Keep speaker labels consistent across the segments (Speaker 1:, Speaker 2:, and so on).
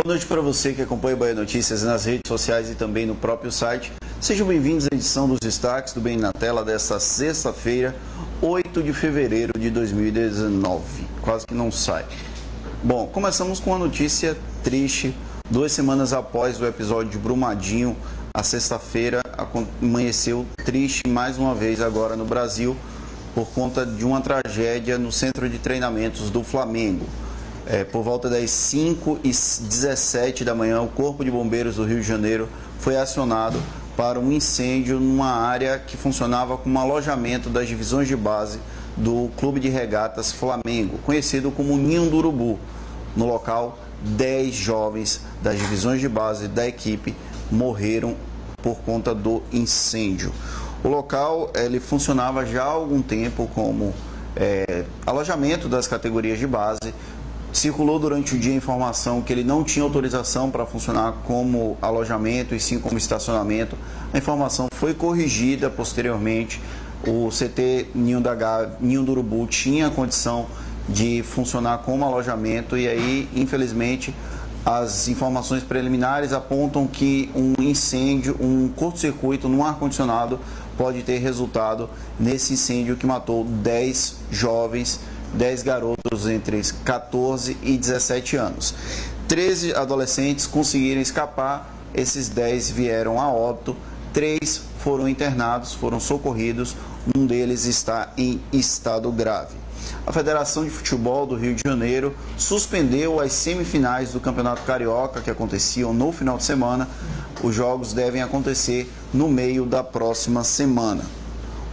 Speaker 1: noite para você que acompanha o Bahia Notícias nas redes sociais e também no próprio site. Sejam bem-vindos à edição dos destaques do Bem na Tela desta sexta-feira, 8 de fevereiro de 2019. Quase que não sai. Bom, começamos com uma notícia triste. 2 semanas após o episódio de Brumadinho, a sexta-feira amanheceu triste mais uma vez agora no Brasil por conta de uma tragédia no centro de treinamentos do Flamengo. Por volta das 5h17 da manhã, o Corpo de Bombeiros do Rio de Janeiro foi acionado para um incêndio numa área que funcionava como alojamento das divisões de base do Clube de Regatas Flamengo, conhecido como Ninho do Urubu. No local, 10 jovens das divisões de base da equipe morreram por conta do incêndio. O local ele funcionava já há algum tempo como alojamento das categorias de base. Circulou durante o dia a informação que ele não tinha autorização para funcionar como alojamento e sim como estacionamento. A informação foi corrigida posteriormente. O CT Ninho do Urubu tinha condição de funcionar como alojamento e aí, infelizmente, as informações preliminares apontam que um incêndio, um curto-circuito no ar-condicionado pode ter resultado nesse incêndio que matou 10 jovens, 10 garotos entre 14 e 17 anos. 13 adolescentes conseguiram escapar, esses 10 vieram a óbito, 3 foram internados, foram socorridos, um deles está em estado grave. A Federação de Futebol do Rio de Janeiro suspendeu as semifinais do Campeonato Carioca que aconteciam no final de semana. Os jogos devem acontecer no meio da próxima semana.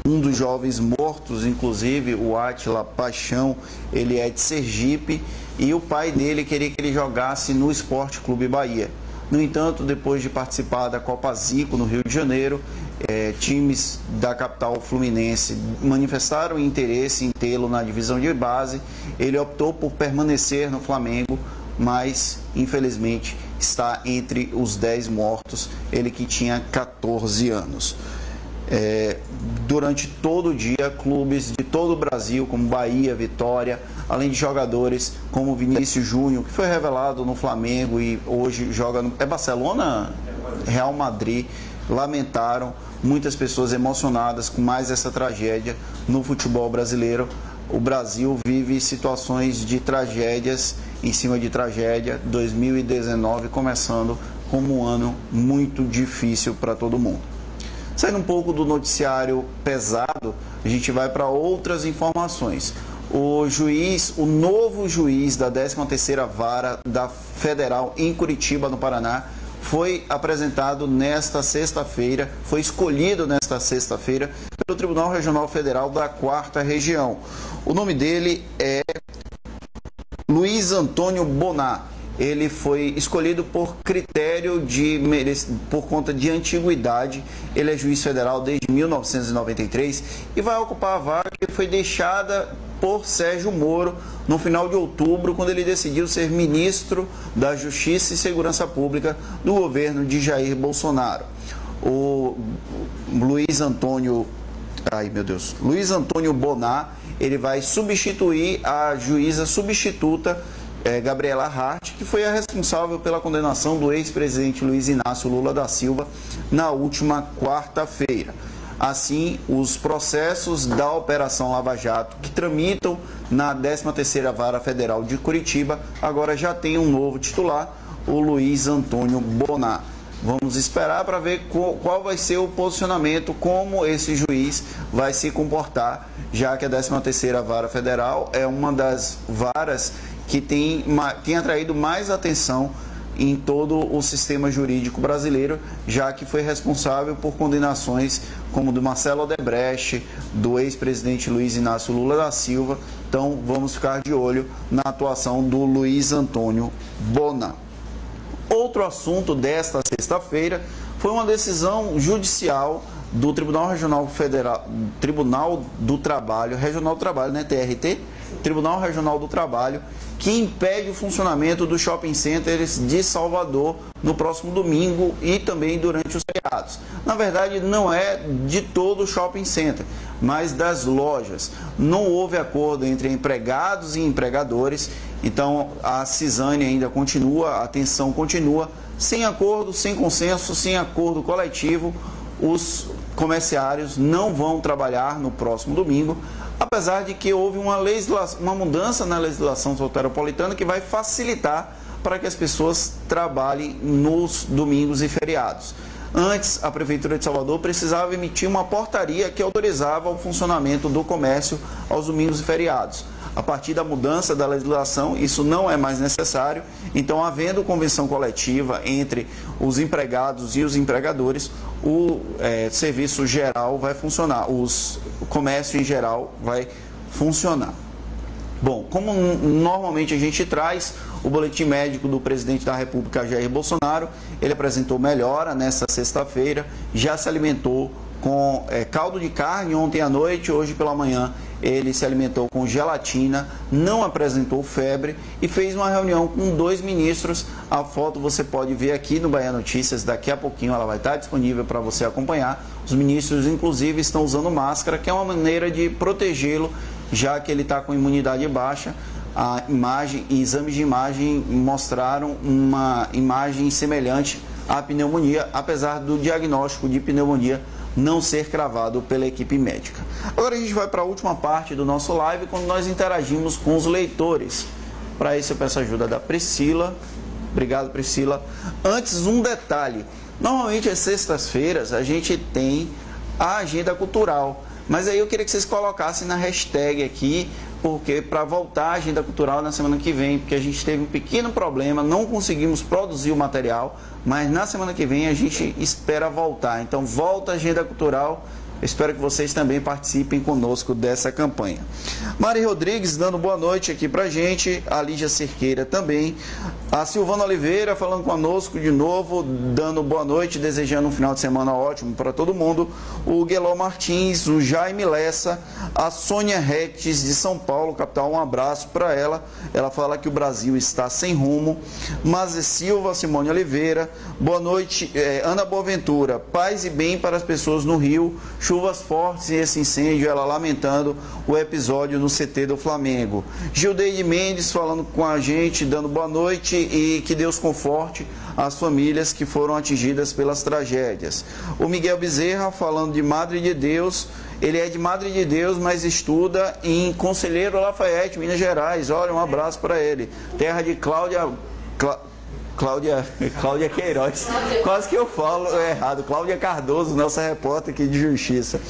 Speaker 1: Um dos jovens mortos, inclusive, o Átila Paixão, ele é de Sergipe e o pai dele queria que ele jogasse no Esporte Clube Bahia. No entanto, depois de participar da Copa Zico no Rio de Janeiro, times da capital fluminense manifestaram interesse em tê-lo na divisão de base. Ele optou por permanecer no Flamengo, mas infelizmente está entre os 10 mortos, ele que tinha 14 anos. Durante todo o dia, clubes de todo o Brasil, como Bahia, Vitória, além de jogadores como Vinícius Júnior, que foi revelado no Flamengo e hoje joga no Barcelona, Real Madrid, lamentaram, muitas pessoas emocionadas com mais essa tragédia no futebol brasileiro. O Brasil vive situações de tragédias em cima de tragédia, 2019 começando como um ano muito difícil para todo mundo. Saindo um pouco do noticiário pesado, a gente vai para outras informações. O novo juiz da 13ª Vara da Federal em Curitiba, no Paraná, foi apresentado nesta sexta-feira, foi escolhido nesta sexta-feira pelo Tribunal Regional Federal da 4ª Região. O nome dele é Luiz Antônio Bonar. Ele foi escolhido por critério por conta de antiguidade. Ele é juiz federal desde 1993 e vai ocupar a vaga que foi deixada por Sérgio Moro no final de outubro, quando ele decidiu ser ministro da Justiça e Segurança Pública do governo de Jair Bolsonaro. O Luiz Antônio Bonar, ele vai substituir a juíza substituta Gabriela Hart, que foi a responsável pela condenação do ex-presidente Luiz Inácio Lula da Silva na última quarta-feira. Assim, os processos da Operação Lava Jato, que tramitam na 13ª Vara Federal de Curitiba, agora já tem um novo titular, o Luiz Antônio Bonar. Vamos esperar para ver qual vai ser o posicionamento, como esse juiz vai se comportar, já que a 13ª Vara Federal é uma das varas que tem atraído mais atenção em todo o sistema jurídico brasileiro, já que foi responsável por condenações como do Marcelo Odebrecht, do ex-presidente Luiz Inácio Lula da Silva. Então vamos ficar de olho na atuação do Luiz Antônio Bonar. Outro assunto desta sexta-feira foi uma decisão judicial do Tribunal Regional Federal, Tribunal do Trabalho, Regional do Trabalho, né, TRT, Tribunal Regional do Trabalho, que impede o funcionamento dos shopping centers de Salvador no próximo domingo e também durante os feriados. Na verdade, não é de todo o shopping center, mas das lojas. Não houve acordo entre empregados e empregadores, então a CISANE ainda continua, a tensão continua, sem acordo, sem consenso, sem acordo coletivo. Os comerciários não vão trabalhar no próximo domingo, apesar de que houve uma mudança na legislação soteropolitana que vai facilitar para que as pessoas trabalhem nos domingos e feriados. Antes, a Prefeitura de Salvador precisava emitir uma portaria que autorizava o funcionamento do comércio aos domingos e feriados. A partir da mudança da legislação, isso não é mais necessário. Então, havendo convenção coletiva entre os empregados e os empregadores, o serviço geral vai funcionar, o comércio em geral vai funcionar. Bom, como normalmente a gente traz o boletim médico do presidente da República, Jair Bolsonaro, ele apresentou melhora nesta sexta-feira, já se alimentou com caldo de carne ontem à noite, hoje pela manhã ele se alimentou com gelatina, não apresentou febre e fez uma reunião com 2 ministros. A foto você pode ver aqui no Bahia Notícias, daqui a pouquinho ela vai estar disponível para você acompanhar. Os ministros, inclusive, estão usando máscara, que é uma maneira de protegê-lo, já que ele está com imunidade baixa. A imagem e exames de imagem mostraram uma imagem semelhante à pneumonia, apesar do diagnóstico de pneumonia não ser cravado pela equipe médica. Agora a gente vai para a última parte do nosso live, quando nós interagimos com os leitores. Para isso eu peço a ajuda da Priscila. Obrigado, Priscila. Antes, um detalhe. Normalmente às sextas-feiras a gente tem a agenda cultural, mas aí eu queria que vocês colocassem na hashtag aqui, porque para voltar a agenda cultural na semana que vem, porque a gente teve um pequeno problema, não conseguimos produzir o material, mas na semana que vem a gente espera voltar. Então volta a agenda cultural. Espero que vocês também participem conosco dessa campanha. Mari Rodrigues dando boa noite aqui pra gente, a Lígia Cerqueira também, a Silvana Oliveira falando conosco de novo, dando boa noite, desejando um final de semana ótimo para todo mundo, o Gueló Martins, o Jaime Lessa, a Sônia Retes de São Paulo, capital, um abraço para ela. Ela fala que o Brasil está sem rumo. Maze Silva, Simone Oliveira, boa noite, Ana Boaventura, paz e bem para as pessoas no Rio, chuvas fortes e esse incêndio, ela lamentando o episódio no CT do Flamengo. Gildeide Mendes falando com a gente, dando boa noite e que Deus conforte as famílias que foram atingidas pelas tragédias. O Miguel Bezerra falando de Madre de Deus, ele é de Madre de Deus, mas estuda em Conselheiro Lafayette, Minas Gerais. Olha, um abraço para ele. Terra de Cláudia Queiroz, quase que eu falo errado, Cláudia Cardoso, nossa repórter aqui de Justiça.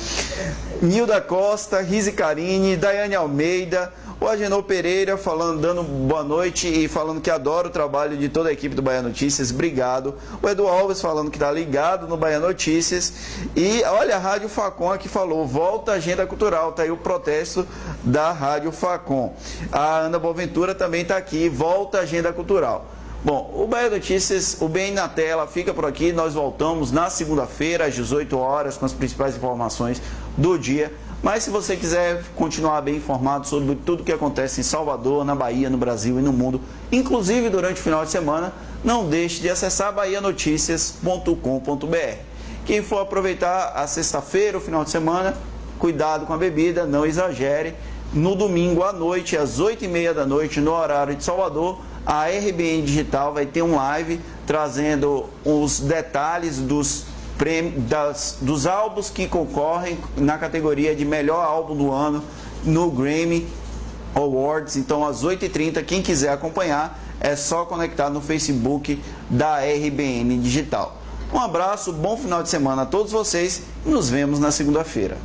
Speaker 1: Nilda Costa, Rise Carine, Daiane Almeida, o Agenor Pereira falando, dando boa noite e falando que adora o trabalho de toda a equipe do Bahia Notícias, obrigado. O Edu Alves falando que está ligado no Bahia Notícias. E olha, a Rádio Facom aqui falou, volta a agenda cultural, está aí o protesto da Rádio Facom. A Ana Boaventura também está aqui, volta a agenda cultural. Bom, o Bahia Notícias, o Bem na Tela, fica por aqui. Nós voltamos na segunda-feira, às 18 horas, com as principais informações do dia. Mas se você quiser continuar bem informado sobre tudo o que acontece em Salvador, na Bahia, no Brasil e no mundo, inclusive durante o final de semana, não deixe de acessar bahianoticias.com.br. Quem for aproveitar a sexta-feira, o final de semana, cuidado com a bebida, não exagere. No domingo à noite, às 8h30 da noite, no horário de Salvador, a RBN Digital vai ter um live trazendo os detalhes dos álbuns que concorrem na categoria de melhor álbum do ano no Grammy Awards. Então, às 8h30, quem quiser acompanhar, é só conectar no Facebook da RBN Digital. Um abraço, bom final de semana a todos vocês e nos vemos na segunda-feira.